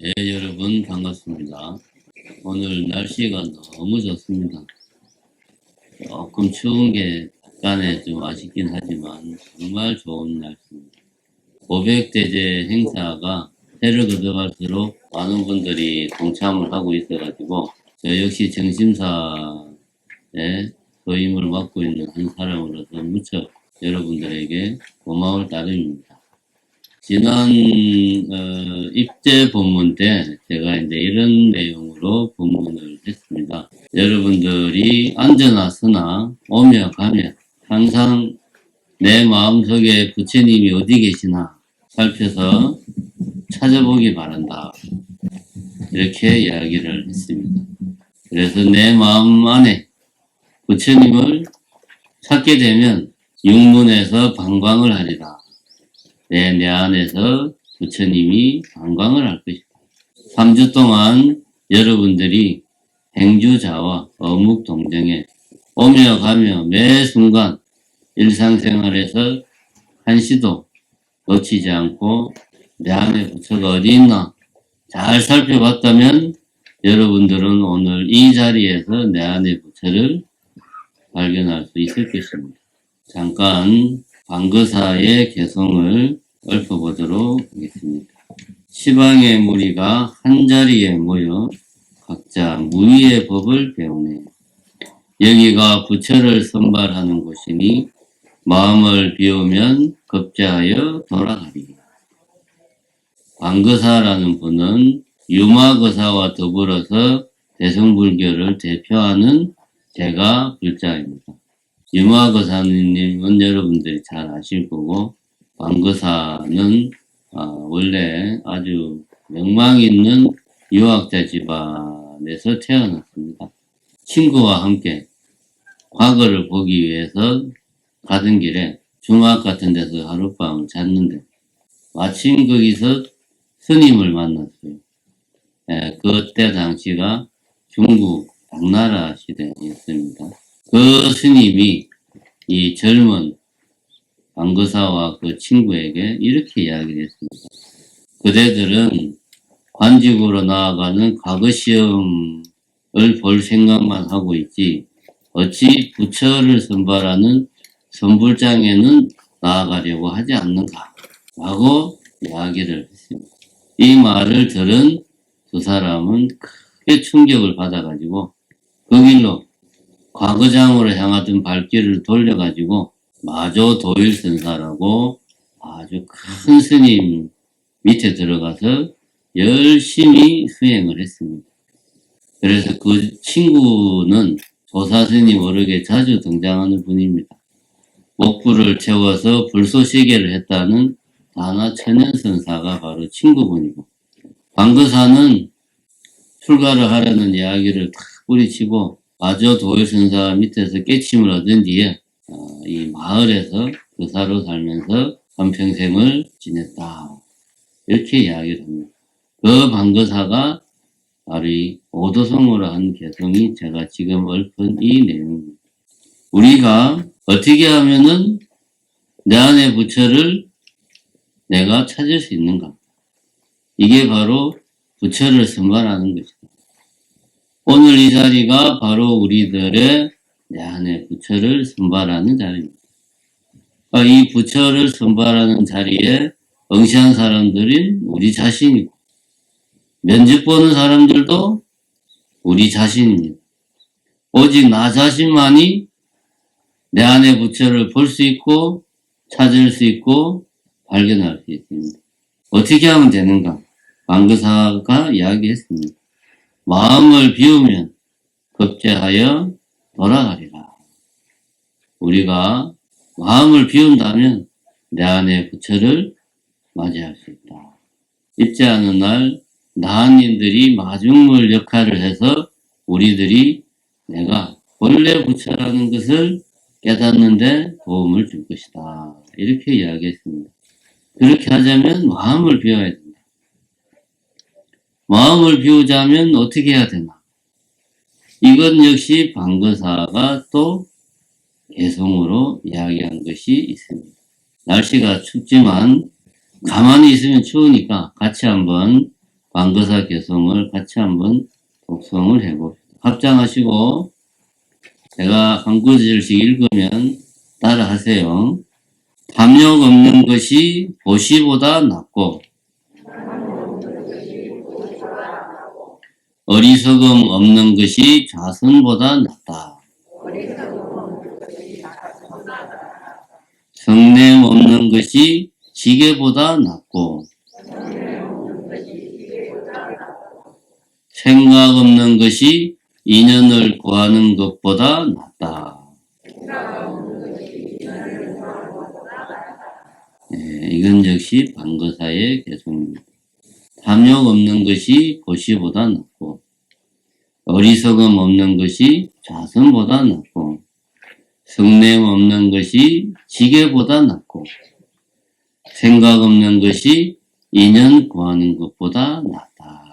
네, 여러분 반갑습니다. 오늘 날씨가 너무 좋습니다. 조금 추운 게 약간의 좀 아쉽긴 하지만 정말 좋은 날씨입니다. 500대제 행사가 해를 거듭할수록 많은 분들이 동참을 하고 있어가지고 저 역시 정심사에 소임을 맡고 있는 한 사람으로서 무척 여러분들에게 고마울 따름입니다. 지난 입제 본문 때 제가 이제 이런 내용으로 본문을 했습니다. 여러분들이 앉으나 서나 오며 가며 항상 내 마음속에 부처님이 어디 계시나 살펴서 찾아보기 바란다. 이렇게 이야기를 했습니다. 그래서 내 마음 안에 부처님을 찾게 되면 육문에서 방광을 하리라. 내 안에서 부처님이 방광을 할 것이다. 3주 동안 여러분들이 행주자와 어묵동정에 오며 가며 매 순간 일상생활에서 한시도 놓치지 않고 내 안에 부처가 어디 있나 잘 살펴봤다면 여러분들은 오늘 이 자리에서 내 안의 부처를 발견할 수 있을 것입니다. 잠깐 방거사의 개성을 읊어보도록 하겠습니다. 시방의 무리가 한자리에 모여 각자 무의의 법을 배우네. 여기가 부처를 선발하는 곳이니 마음을 비우면 급제하여 돌아가리. 방거사라는 분은 유마거사와 더불어서 대승불교를 대표하는 제가 불자입니다. 유마거사님은 여러분들이 잘 아실 거고, 방거사는 원래 아주 명망 있는 유학자 집안에서 태어났습니다. 친구와 함께 과거를 보기 위해서 가던 길에 중학 같은 데서 하룻밤을 잤는데 마침 거기서 스님을 만났어요. 그때 당시가 중국 당나라 시대였습니다. 그 스님이 이 젊은 방거사와 그 친구에게 이렇게 이야기를 했습니다. 그대들은 관직으로 나아가는 과거 시험을 볼 생각만 하고 있지 어찌 부처를 선발하는 선불장에는 나아가려고 하지 않는가 라고 이야기를 했습니다. 이 말을 들은 두 사람은 크게 충격을 받아가지고 그 길로 과거장으로 향하던 발길을 돌려가지고 마조 도일선사라고 아주 큰 스님 밑에 들어가서 열심히 수행을 했습니다. 그래서 그 친구는 조사스님 어록에 자주 등장하는 분입니다. 목불을 채워서 불소시계를 했다는 다나천연선사가 바로 친구분이고, 방거사는 출가를 하려는 이야기를 탁 뿌리치고 마조 도일선사 밑에서 깨침을 얻은 뒤에 이 마을에서 교사로 살면서 한평생을 지냈다. 이렇게 이야기를 합니다. 그 방거사가 바로 이 오도성으로 한 개성이 제가 지금 읊은 이 내용입니다. 우리가 어떻게 하면은 내 안의 부처를 내가 찾을 수 있는가? 이게 바로 부처를 선발하는 것이다. 오늘 이 자리가 바로 우리들의 내 안의 부처를 선발하는 자리입니다. 이 부처를 선발하는 자리에 응시한 사람들이 우리 자신이고, 면접 보는 사람들도 우리 자신입니다. 오직 나 자신만이 내 안의 부처를 볼 수 있고, 찾을 수 있고, 발견할 수 있습니다. 어떻게 하면 되는가? 방거사가 이야기했습니다. 마음을 비우면 급제하여 돌아가리라. 우리가 마음을 비운다면 내 안의 부처를 맞이할 수 있다. 입제하는 날 나한인들이 마중물 역할을 해서 우리들이 내가 본래 부처라는 것을 깨닫는데 도움을 줄 것이다. 이렇게 이야기했습니다. 그렇게 하자면 마음을 비워야 된다. 마음을 비우자면 어떻게 해야 되나? 이건 역시 방거사가 또 개성으로 이야기한 것이 있습니다. 날씨가 춥지만 가만히 있으면 추우니까 같이 한번 방거사 개성을 같이 한번 독성을 해봅시다. 합장하시고 제가 한 구절씩 읽으면 따라하세요. 탐욕 없는 것이 보시보다 낫고 어리석음 없는 것이 자선보다 낫다. 성냄 없는 것이 지게보다 낫고 생각 없는 것이 인연을 구하는 것보다 낫다. 이건 역시 방거사의 개성입니다. 탐욕 없는 것이 보시보다 낫고 어리석음 없는 것이 자선보다 낫고 성냄 없는 것이 지게보다 낫고 생각 없는 것이 인연 구하는 것보다 낫다.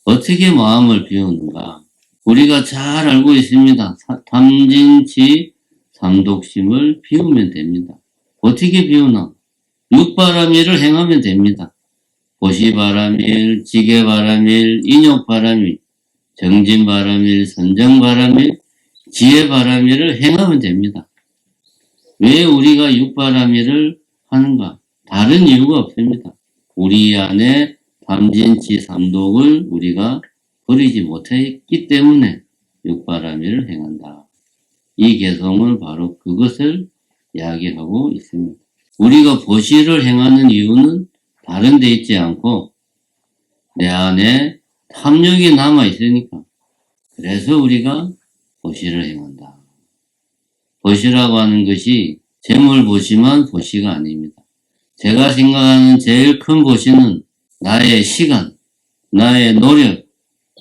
어떻게 마음을 비우는가? 우리가 잘 알고 있습니다. 탐진치 삼독심을 비우면 됩니다. 어떻게 비우나? 육바라밀을 행하면 됩니다. 보시바라밀, 지게바라밀, 인욕바라밀, 정진바라밀, 선정바라밀, 지혜바라밀을 행하면 됩니다. 왜 우리가 육바라밀을 하는가? 다른 이유가 없습니다. 우리 안에 탐진치 삼독을 우리가 버리지 못했기 때문에 육바라밀을 행한다. 이 개성은 바로 그것을 이야기하고 있습니다. 우리가 보시를 행하는 이유는 다른 데 있지 않고 내 안에 탐욕이 남아 있으니까. 그래서 우리가 보시를 행한다. 보시라고 하는 것이 재물보시만 보시가 아닙니다. 제가 생각하는 제일 큰 보시는 나의 시간, 나의 노력,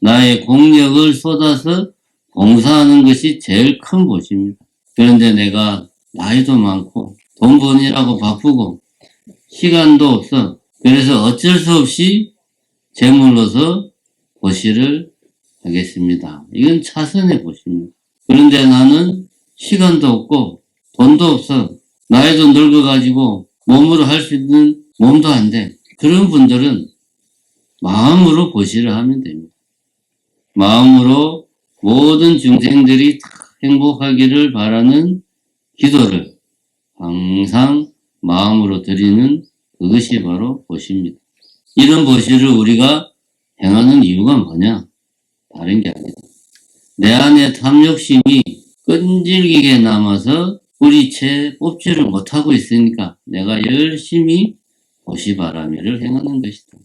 나의 공력을 쏟아서 봉사하는 것이 제일 큰 보시입니다. 그런데 내가 나이도 많고 돈 버니라고 바쁘고 시간도 없어. 그래서 어쩔 수 없이 재물로서 보시를 하겠습니다. 이건 차선의 보시입니다. 그런데 나는 시간도 없고 돈도 없어. 나이도 늙어가지고 몸으로 할 수 있는 몸도 안 돼. 그런 분들은 마음으로 보시를 하면 됩니다. 마음으로 모든 중생들이 다 행복하기를 바라는 기도를 항상 마음으로 드리는 그것이 바로 보시입니다. 이런 보시를 우리가 행하는 이유가 뭐냐? 다른 게 아니다. 내 안에 탐욕심이 끈질기게 남아서 뿌리채 뽑지를 못하고 있으니까 내가 열심히 보시바라밀을 행하는 것이다.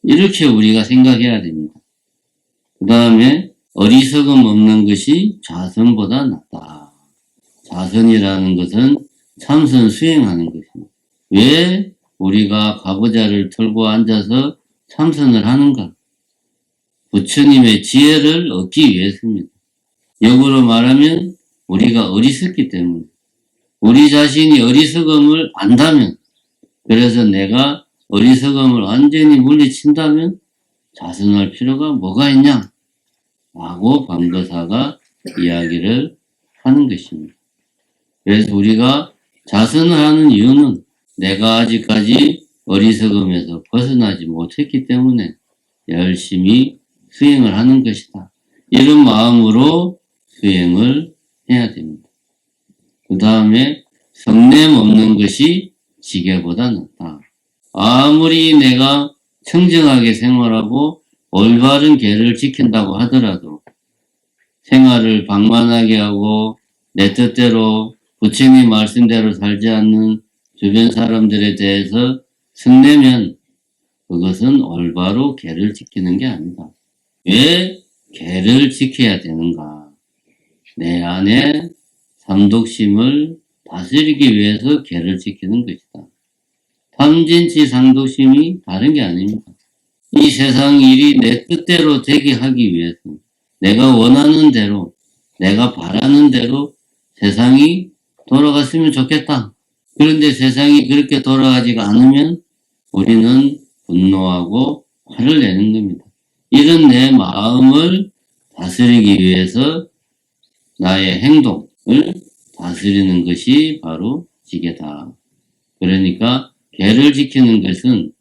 이렇게 우리가 생각해야 됩니다. 그 다음에 어리석음 없는 것이 자선보다 낫다. 자선이라는 것은 참선 수행하는 것입니다. 왜 우리가 가부좌를 털고 앉아서 참선을 하는가? 부처님의 지혜를 얻기 위해서입니다. 역으로 말하면 우리가 어리석기 때문에 우리 자신이 어리석음을 안다면 그래서 내가 어리석음을 완전히 물리친다면 자선할 필요가 뭐가 있냐? 라고 방거사가 이야기를 하는 것입니다. 그래서 우리가 자선을 하는 이유는 내가 아직까지 어리석음에서 벗어나지 못했기 때문에 열심히 수행을 하는 것이다. 이런 마음으로 수행을 해야 됩니다. 그 다음에 성냄 없는 것이 지게보다 낫다. 아무리 내가 청정하게 생활하고 올바른 계를 지킨다고 하더라도 생활을 방만하게 하고 내 뜻대로 부처님 말씀대로 살지 않는 주변 사람들에 대해서 성내면 그것은 올바로 계를 지키는 게 아니다. 왜 계를 지켜야 되는가? 내 안에 삼독심을 다스리기 위해서 계를 지키는 것이다. 탐진치 삼독심이 다른 게 아닙니다. 이 세상 일이 내 뜻대로 되게 하기 위해서 내가 원하는 대로 내가 바라는 대로 세상이 돌아갔으면 좋겠다. 그런데 세상이 그렇게 돌아가지가 않으면 우리는 분노하고 화를 내는 겁니다. 이런 내 마음을 다스리기 위해서 나의 행동을 다스리는 것이 바로 지게다. 그러니까 계를 지키는 것은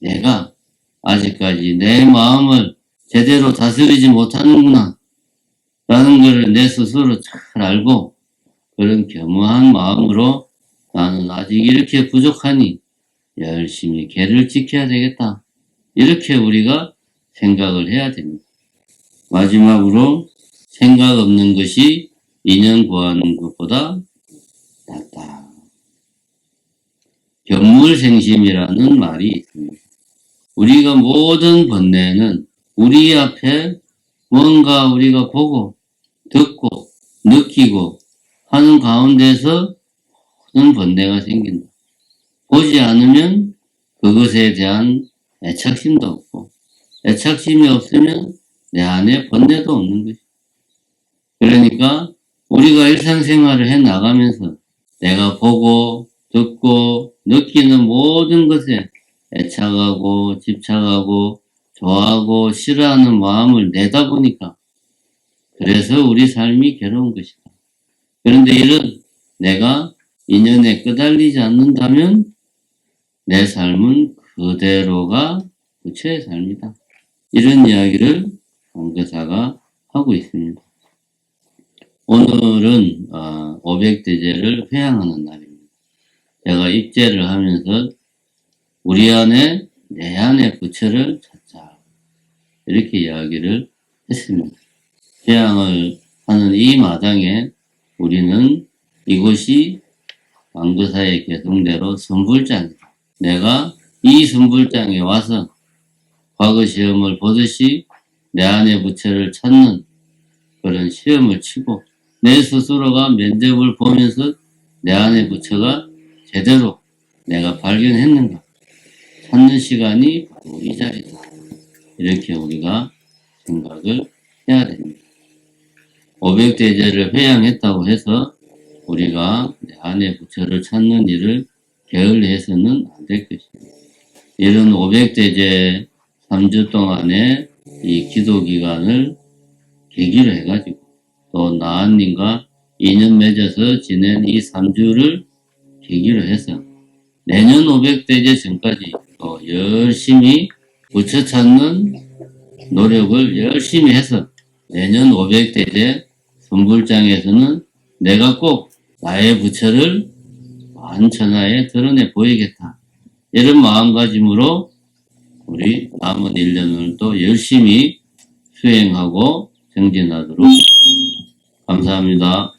내가 아직까지 내 마음을 제대로 다스리지 못하는구나 라는 것을 내 스스로 잘 알고 그런 겸허한 마음으로 나는 아직 이렇게 부족하니 열심히 계를 지켜야 되겠다. 이렇게 우리가 생각을 해야 됩니다. 마지막으로 생각 없는 것이 인연 구하는 것보다 낫다. 견물생심이라는 말이 있습니다. 우리가 모든 번뇌는 우리 앞에 뭔가 우리가 보고 듣고 느끼고 하는 가운데서 모든 번뇌가 생긴다. 보지 않으면 그것에 대한 애착심도 없고 애착심이 없으면 내 안에 번뇌도 없는 것이다. 그러니까 우리가 일상생활을 해 나가면서 내가 보고 듣고 느끼는 모든 것에 애착하고 집착하고 좋아하고 싫어하는 마음을 내다 보니까 그래서 우리 삶이 괴로운 것이다. 그런데 이런 내가 인연에 끄달리지 않는다면 내 삶은 그대로가 부처의 삶이다. 이런 이야기를 강교사가 하고 있습니다. 오늘은 500대제를 회향하는 날입니다. 제가 입제를 하면서 우리 안에 내 안에 부처를 찾자 이렇게 이야기를 했습니다. 회향을 하는 이 마당에 우리는 이곳이 강도사의 개성대로 선불장이다. 내가 이 선불장에 와서 과거 시험을 보듯이 내 안의 부처를 찾는 그런 시험을 치고 내 스스로가 면접을 보면서 내 안의 부처가 제대로 내가 발견했는가 찾는 시간이 바로 이 자리다. 이렇게 우리가 생각을 해야 됩니다. 500대제를 회향했다고 해서 우리가 내 안의 부처를 찾는 일을 게을리해서는 안 될 것입니다. 이런 500대제 3주 동안의 이 기도 기간을 계기로 해가지고 또 나은님과 인연 맺어서 지낸 이 3주를 계기로 해서 내년 500대제 전까지 또 열심히 부처 찾는 노력을 열심히 해서 내년 500대제 선불장에서는 내가 꼭 나의 부처를 만천하에 드러내 보이겠다. 이런 마음가짐으로 우리 남은 1년을 또 열심히 수행하고 정진하도록 감사합니다.